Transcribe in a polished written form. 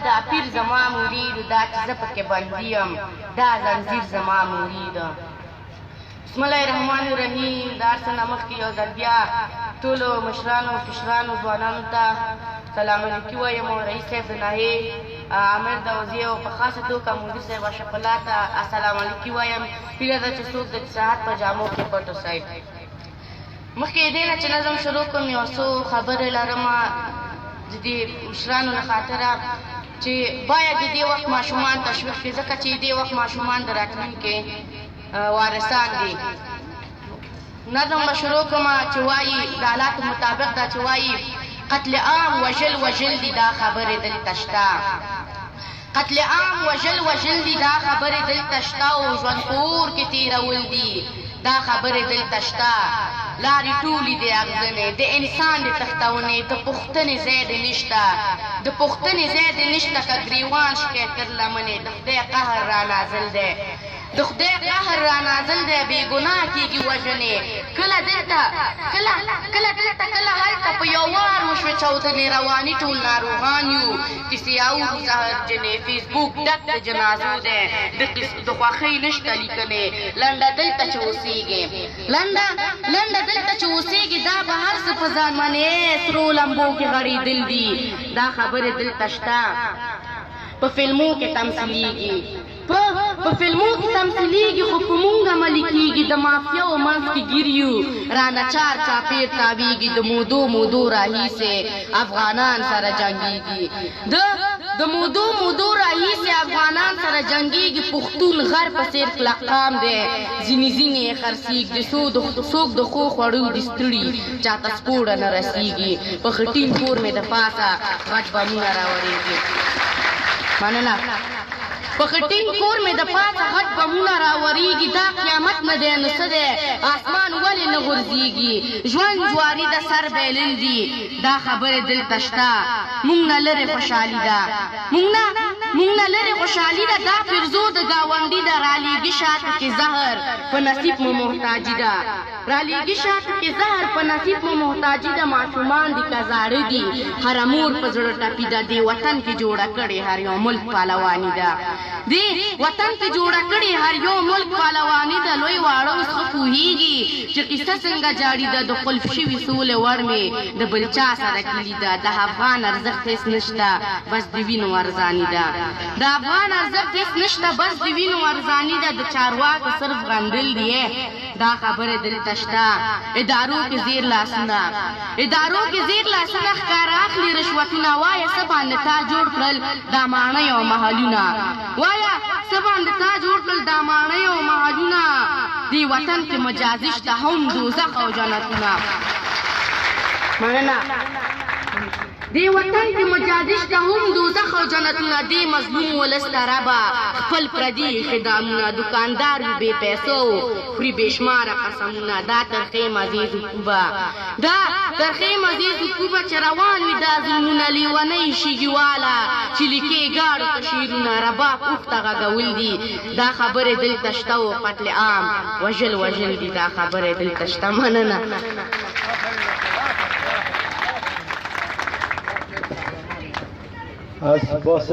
دا پیر زما مرید دا چې زه پکې بندي یم دا زنځیر زما مرید. بسم الله الرحمن الرحیم. د هر څه نه مخکې یو ځل بیا ټولو مشرانو کشرانو ځوانانو ته سلام علیکم وایم او رئیس صاحب د ناحیې عامر داوزي او په خاصه توګه مدیر صاحب اشرف الله ته السلام علیکم وایم. هیله ده چې څوک د صحت په جامو کې پټ اوسئ. مخکې دې نه چې نظم شروع کړم یو څو خبرې لرم د دې مشرانو نه خاطره چې باید د دې وخت ماشومان تشویق کړي ځکه چې دې وخت ماشومان د راتلونکي وارثان دي. نظم به شروع کړم چې وایي د حالاتو مطابق دا چې وایي قتل عام وژل دي دا خبرې دلته شته. قتل عام وژل دي دا خبرې دلته شته او ژوند په اور کې تېرول دي دا خبرې دلته شته. لارې ټولې د اغزنې د انسان د تختونې د پوښتنې ځای د نشته د پوښتنې ځای د نشته که ګریوان شکې تر لمنې د خدای قهر را نازل دی د خدای قهر را نازل دی بې ګناه کېږي وژنې کله دلته هلته په یو وار وشوې چاودنې رواني ټول ناروغان یو کیسې اورو زهرجنې فیسبوک ډک د جنازو دی د خوښۍ نشته لیکنې لنډه دلته چې اوسېږي لنډه دلته چې اوسېږي دا به هر څه په ځان منې سرو لمبو کې غړېدل دي دا خبرې دلته شته. په فلمو کې تمثیلېږي په فلمو کې تمثیلېږي خو په مونږ عملي کېږي د مافیاو منځ کې ګیر یو رانه چار چاپېر تاویږي د مودو راهیسې افغانان سره جنګېږي د مودو راهیسې افغانان سره جنګېږي پښتون غر په څېر کلقام دی ځینې یې خرڅېږي څوک د ښو خوړو دي ستړي چاته سپوړه نه رسېږي په خټین کور مې د پاسه غټ بمونه راورېږي. مننه. په خټین کور مې د پاسه غټ بمونه راورېږي دا قیامت نه دی نو څه دی اسمان ولې نه غورځېږي ژوند جواري د سر بیلل دي دا خبرې دلته شته. مونږ نه لرې خوشحالي ده دا فرزو د ګاونډي ده رالیږي شاته کې زهر په نصیب مو محتاجي ده رالیږي شاته کې زهر په نصیب مو محتاجي ده. ماشومان دي که زاړه دي هره مور په زړه ټپي ده دې وطن کې جوړه کړې هر یو ملک پهلواني ده دې وطن کې جوړه کړې هر یو ملک پهلواني ده. لوی واړه اوس ښه پوهېږي چې قصه څنګه جاړي ده د قلف شوي سولې وړ مې د بل چا سره کلي ده د افغان ارزښت هېڅ نشته بس د وینو ارزاني ده د افغان ارزښت هېڅ نشته بس د وینو ارزاني ده د چارواکو صرف غندل دي دا خبرې دلته شته. ادارو کې زیر لاسونه ښکاره اخلي رشوتونه وایه څه باندې تا جوړ کړل دا ماڼۍ او محلونه دې وطن کې مجازي شته هم دوزخ او جنتونه. مننه. دې وطن کې مجازي شته هم دوزخ او جنتونه دې مظلوم ولس ته ربه خپل پردي خدامونه دوکاندار وي بې پیسو خوري بې شماره قسمونه دا ترخې مزې زکوبه چې روان وي دا ظلمونه لیونۍ شیږیواله چې لیکې ګاړو ته شعرونه رباب اوښ ته غږول دي دا خبرې دلته شته و قتل عام وژل دي دا خبرې دلته شته. مننه. از باس